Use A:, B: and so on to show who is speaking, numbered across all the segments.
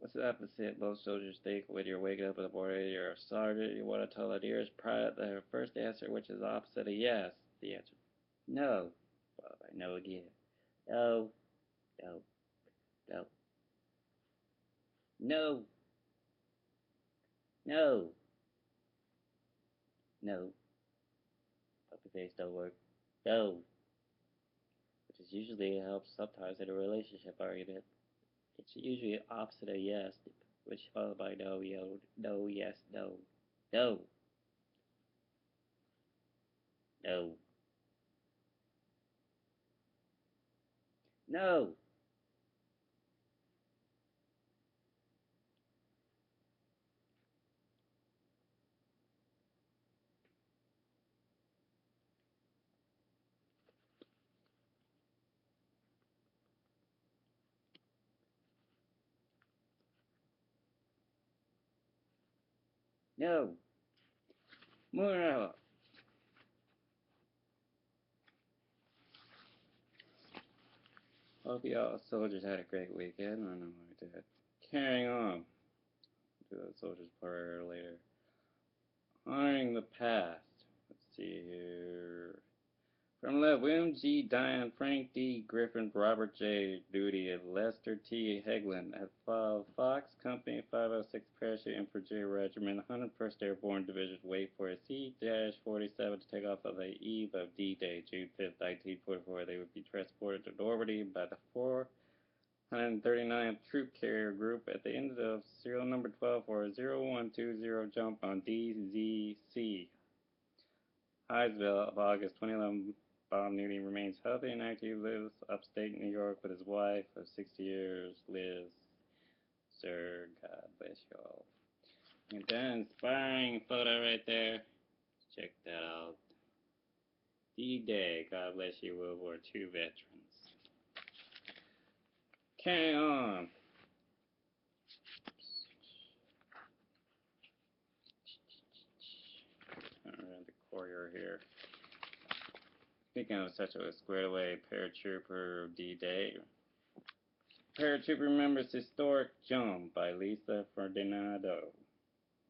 A: What's the opposite most soldiers think when you're waking up in the morning? You're a sergeant. You want to tell the nearest private their first answer, which is opposite of yes. The answer, no. Well, I know again. No, no, no, no, no, no. Puppy face don't work. No, which is usually helps sometimes in a relationship argument. It's usually opposite of yes, which followed by no, no, yes, no, no, no, no, no. Moving on. Hope y'all soldiers had a great weekend. I know I did. Carrying on. Do the soldiers prayer later. Honoring the past. Let's see here. From left, William G. Diane, Frank D. Griffin, Robert J. Duty, and Lester T. Hagelin at Fox Company 506 Parachute Infantry Regiment, 101st Airborne Division, wait for a C-47 to take off on the eve of D-Day, June 5th, 1944. They would be transported to Normandy by the 439th Troop Carrier Group at the end of serial number 12 for a 0120 jump on DZC. Highsville of August 2011. Bob Newty remains healthy and active, lives upstate New York with his wife of 60 years, Liz. Sir, God bless you all. And that inspiring photo right there. Check that out. D-Day, God bless you, World War II veterans. Carry on. Around the courier here. Speaking of such a squared away paratrooper D-Day, Paratrooper remembers historic jump by Lisa Ferdinando.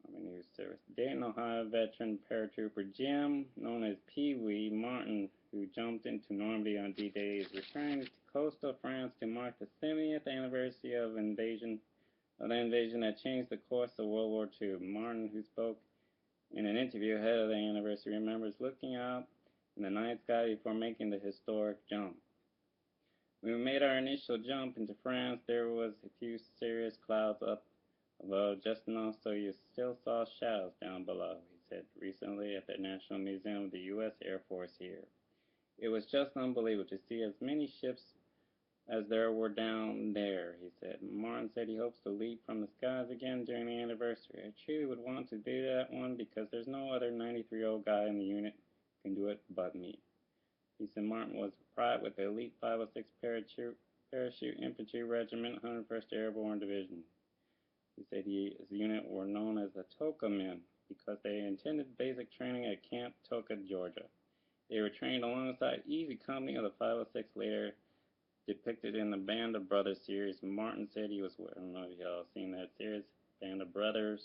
A: I'm a news service. Dayton, Ohio veteran paratrooper Jim, known as Pee Wee Martin, who jumped into Normandy on D-Day, is returning to coastal France to mark the 70th anniversary of the invasion that changed the course of World War II. Martin, who spoke in an interview ahead of the anniversary, remembers looking out in the night sky before making the historic jump. When we made our initial jump into France, there was a few serious clouds up above, just enough so you still saw shadows down below, he said recently at the National Museum of the U.S. Air Force here. It was just unbelievable to see as many ships as there were down there, he said. Martin said he hopes to leap from the skies again during the anniversary. I truly would want to do that one because there's no other 93-year-old guy in the unit who can do it but me. He said Martin was a private with the elite 506 Parachute Infantry Regiment, 101st Airborne Division. He said his unit were known as the Toka Men because they attended basic training at Camp Toka, Georgia. They were trained alongside Easy Company of the 506, later depicted in the Band of Brothers series. Martin said he was, I don't know if y'all seen that series, Band of Brothers.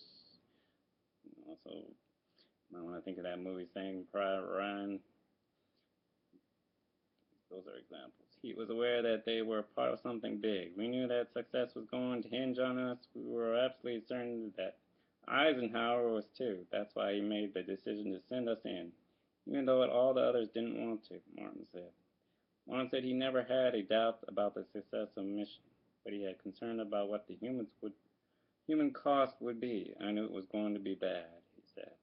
A: Also, might want to think of that movie, Saving Private Ryan. Those are examples. He was aware that they were part of something big. We knew that success was going to hinge on us. We were absolutely certain that Eisenhower was too. That's why he made the decision to send us in, even though all the others didn't want to, Martin said. Martin said he never had a doubt about the success of the mission, but he had concern about what the human cost would be. I knew it was going to be bad, he said.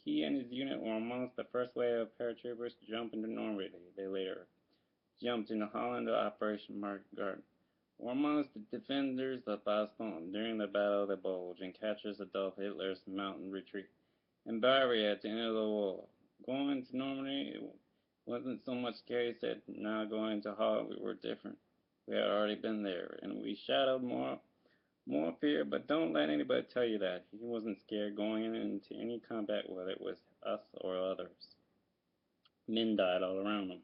A: He and his unit were amongst the first wave of paratroopers to jump into Normandy. They later jumped into Holland to Operation Market Garden, were amongst the defenders of Bastogne during the Battle of the Bulge and captures Adolf Hitler's mountain retreat in Bavaria at the end of the war. Going to Normandy, it wasn't so much scary, he said. Now going to Holland, we were different. We had already been there, and we shadowed more fear, but don't let anybody tell you that. He wasn't scared going into any combat, whether it was us or others. Men died all around him.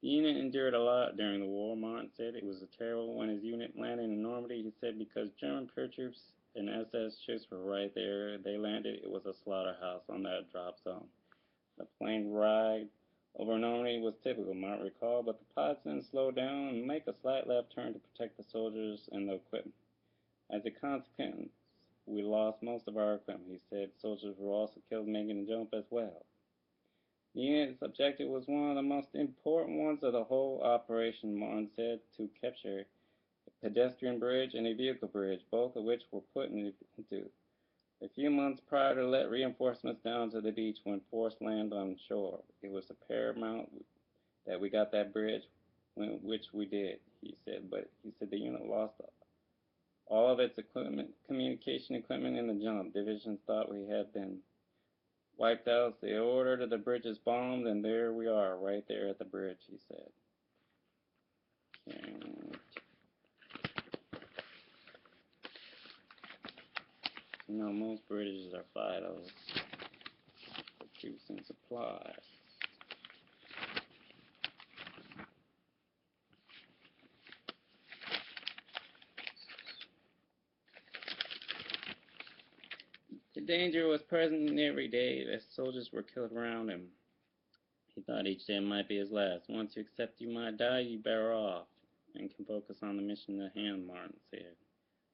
A: The unit endured a lot during the war, Martin said. It was terrible when his unit landed in Normandy. Normandy, he said, because German paratroops and SS ships were right there. They landed. It was a slaughterhouse on that drop zone. The plane ride over Normandy was typical, might recall, but the pilots didn't slow down and make a slight left turn to protect the soldiers and the equipment. As a consequence, we lost most of our equipment, he said. Soldiers were also killed making the jump as well. The unit's objective was one of the most important ones of the whole operation, Martin said, to capture a pedestrian bridge and a vehicle bridge, both of which were put into a few months prior to let reinforcements down to the beach when forced land on shore. It was paramount that we got that bridge, which we did, he said. But he said the unit lost all of its equipment, communication equipment in the jump. Divisions thought we had been wiped out. So they ordered the bridges bombed, and there we are, right there at the bridge, he said. And, most bridges are vital for troops and supplies. The danger was present every day as soldiers were killed around him. He thought each day might be his last. Once you accept you might die, you better off and can focus on the mission at hand, Martin said.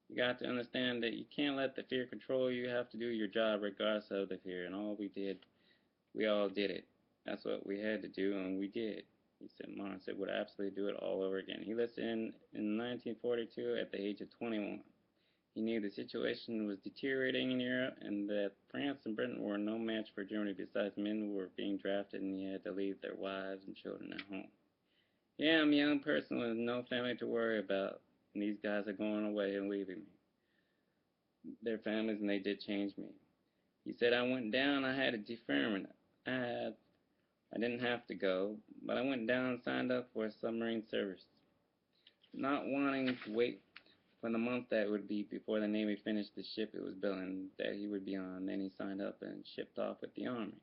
A: You got to understand that you can't let the fear control you. You have to do your job regardless of the fear. And we all did it. That's what we had to do, and we did. He said, Martin said, would absolutely do it all over again. He listed in 1942 at the age of 21. He knew the situation was deteriorating in Europe and that France and Britain were no match for Germany. Besides, men were being drafted and he had to leave their wives and children at home. Yeah, I'm a young person with no family to worry about, and these guys are going away and leaving me. Their families, and they did change me. He said, I went down, I had a deferment. I didn't have to go, but I went down and signed up for submarine service, not wanting to wait for the month that would be before the Navy finished the ship it was building that he would be on. Then he signed up and shipped off with the Army.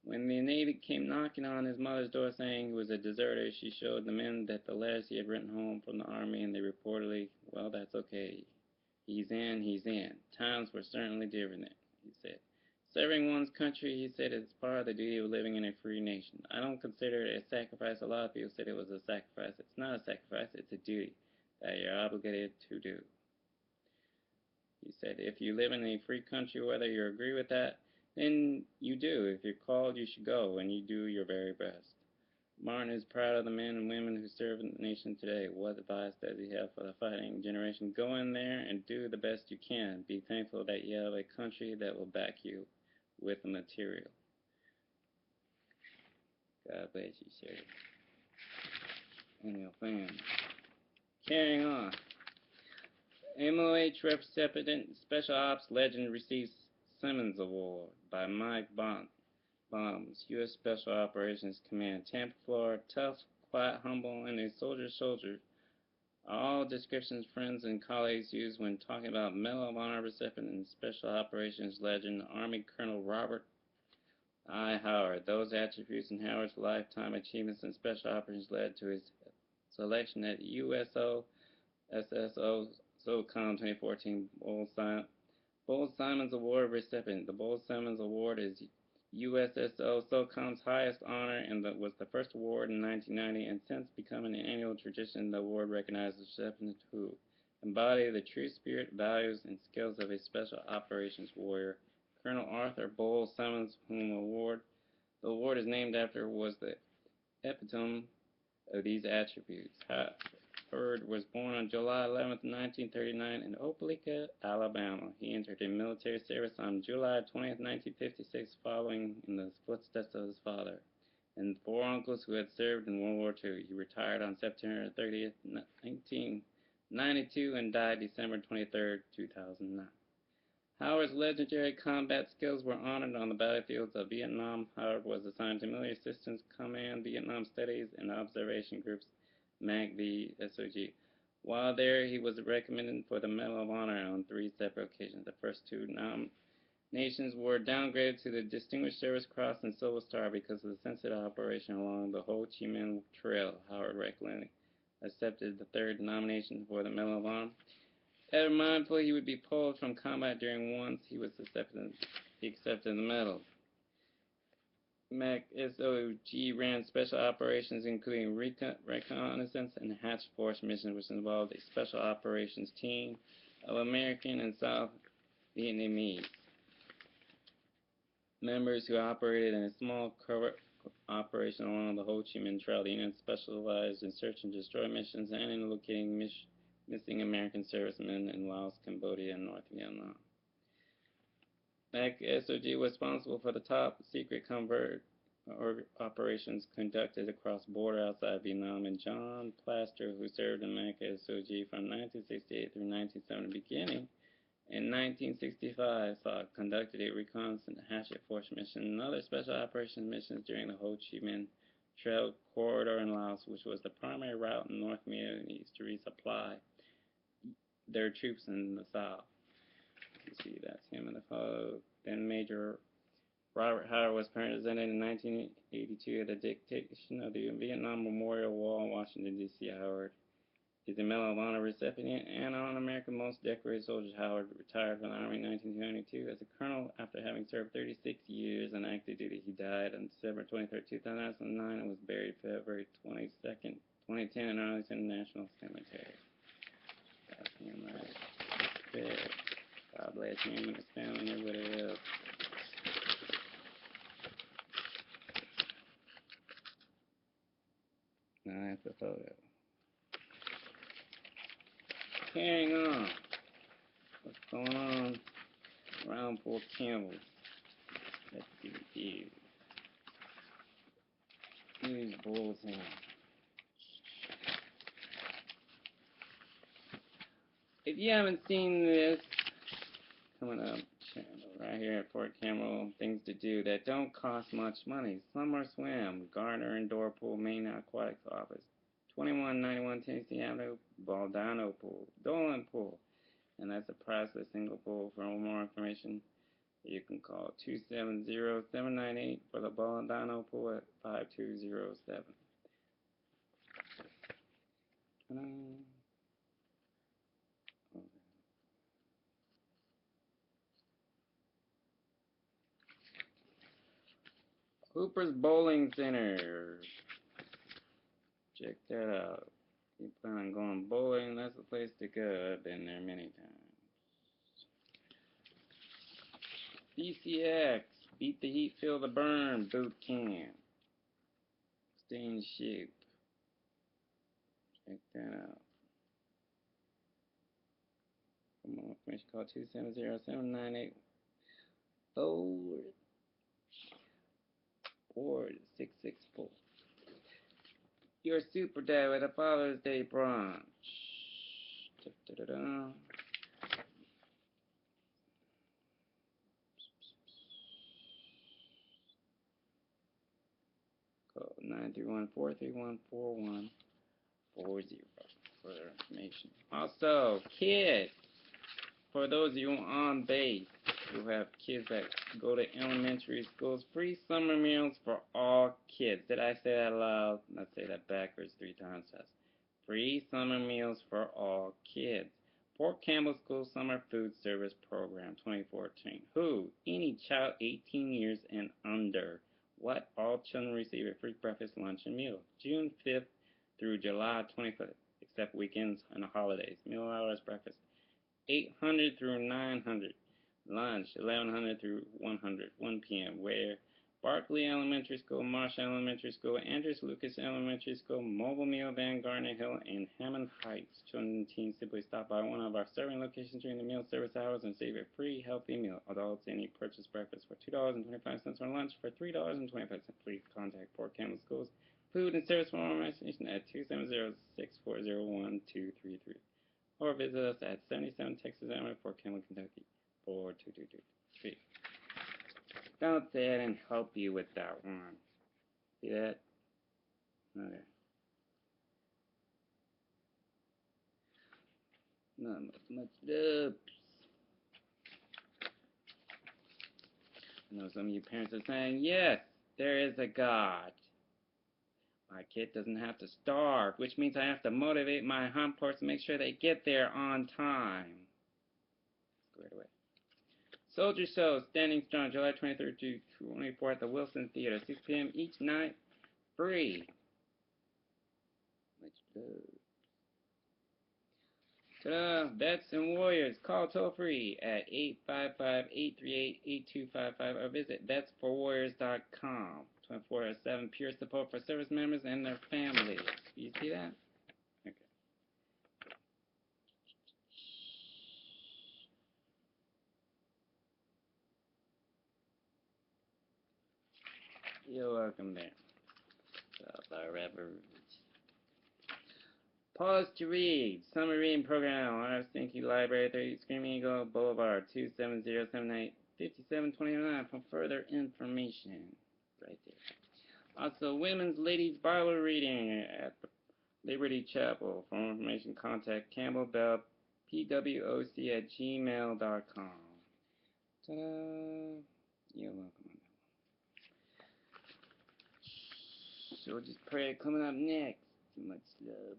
A: When the Navy came knocking on his mother's door saying he was a deserter, she showed the men that the letters he had written home from the Army, and they reportedly, well, that's okay. He's in, he's in. Times were certainly different then, he said. Serving one's country, he said, is part of the duty of living in a free nation. I don't consider it a sacrifice. A lot of people said it was a sacrifice. It's not a sacrifice, it's a duty that you're obligated to do. He said, if you live in a free country, whether you agree with that, then you do. If you're called, you should go, and you do your very best. Martin is proud of the men and women who serve in the nation today. What advice does he have for the fighting generation? Go in there and do the best you can. Be thankful that you have a country that will back you with the material. God bless you, sir. And your family. Carrying on. MOH Recipient Special Ops Legend receives Simmons Award by Mike Bombs, U.S. Special Operations Command, Tampa, Florida. Tough, quiet, humble, and a soldier are all descriptions friends and colleagues use when talking about Medal of Honor recipient and Special Operations Legend, Army Colonel Robert I. Howard. Those attributes in Howard's lifetime achievements in Special Operations led to his selection at USO SSO SOCOM 2014 Bull Simons Award recipient. The Bull Simons Award is USSO SOCOM's highest honor and was the first award in 1990 and since becoming an annual tradition. The award recognizes recipients who embody the true spirit, values, and skills of a special operations warrior. Colonel Arthur Bull Simons, whom the award is named after, was the epitome of these attributes. Howard was born on July 11, 1939 in Opelika, Alabama. He entered in military service on July 20, 1956, following in the footsteps of his father and four uncles who had served in World War II. He retired on September 30, 1992 and died December 23, 2009. Howard's legendary combat skills were honored on the battlefields of Vietnam. Howard was assigned to Military Assistance Command, Vietnam Studies, and Observation Groups, MACV, SOG. While there, he was recommended for the Medal of Honor on 3 separate occasions. The first 2 nominations were downgraded to the Distinguished Service Cross and Silver Star because of the sensitive operation along the Ho Chi Minh Trail. Howard regularly accepted the 3rd nomination for the Medal of Honor. Ever mindful he would be pulled from combat during once he accepted the medal. MAC-SOG ran special operations including reconnaissance and hatch force missions, which involved a special operations team of American and South Vietnamese members who operated in a small covert operation along the Ho Chi Minh Trail. The unit specialized in search and destroy missions and in locating missing American servicemen in Laos, Cambodia, and North Vietnam. MAC-SOG was responsible for the top secret covert operations conducted across border outside Vietnam, and John Plaster, who served in MAC-SOG from 1968 through 1970, beginning in 1965, conducted a reconnaissance hatchet force mission and other special operations missions during the Ho Chi Minh Trail corridor in Laos, which was the primary route in North Vietnamese to resupply their troops in the south. You see, that's him in the photo. Then Major Robert Howard was presented in 1982 at the dedication of the Vietnam Memorial Wall in Washington, D.C. Howard is a Medal of Honor recipient and on America's Most Decorated Soldier. Howard retired from the Army in 1922 as a colonel after having served 36 years on active duty. He died on December 23, 2009 and was buried February 22, 2010 in Arlington National Cemetery. That's him right there. God bless him and his family and everybody else. Now that's the photo. Carrying on. What's going on around Fort Campbell? Let's see here. News bulletin. If you haven't seen this, coming up channel right here at Fort Campbell, things to do that don't cost much money. Summer swim, Gardner Indoor Pool, Main Aquatics Office, 2191 Tennessee Ave, Baldano Pool, Dolan Pool, and that's a priceless single pool. For more information, you can call 270-798 for the Baldano Pool at 5207. Hooper's Bowling Center. Check that out. You plan on going bowling, that's the place to go. I've been there many times. BCX, Beat the Heat, Feel the Burn, Boot Camp. Stay in shape. Check that out. For more information, call 270-798 46664. Your Super Dad with a Father's Day brunch. Da-da-da-da. Call 931-431-4140 for information. Also, kids, for those of you on base who have kids that go to elementary schools, free summer meals for all kids. Did I say that loud? Let's say that backwards 3 times fast. Free summer meals for all kids. Fort Campbell School Summer Food Service Program 2014. Who? Any child 18 years and under. What? All children receive a free breakfast, lunch, and meal. June 5th through July 25th, except weekends and holidays. Meal hours, breakfast 800 through 900. Lunch 1100 through 100, 1 p.m. Where? Barkley Elementary School, Marsh Elementary School, Andrews Lucas Elementary School, Mobile Meal Van, Garner Hill, and Hammond Heights. Children and teens simply stop by one of our serving locations during the meal service hours and save a free healthy meal. Adults, any purchase breakfast for $2.25 or lunch for $3.25. Please contact Fort Campbell Schools Food and Service for more information at 270-640-1233 or visit us at 77 Texas Avenue, Fort Campbell, Kentucky, 42223. Don't say I didn't help you with that one. See that? Okay. Not much dubs. I know some of you parents are saying, yes, there is a God. My kid doesn't have to starve, which means I have to motivate my hump horse to make sure they get there on time. squared away. Soldier Show, Standing Strong, July 23rd to 24th at the Wilson Theater, 6 p.m. each night, free. Much love. Ta-da! Vets and Warriors, call toll-free at 855-838-8255 or visit vetsforwarriors.com. 24/7 pure support for service members and their families. You see that? Okay. You're welcome there. Pause to read. Summer reading program. Stinky Library, 30 Screaming Eagle Boulevard, 27079-5729 for further information. Right there. Also, Women's Ladies Bible reading at Liberty Chapel. For more information, contact Campbell Bell, pwoc@gmail.com. Ta-da! You're welcome. So just pray coming up next. Much love.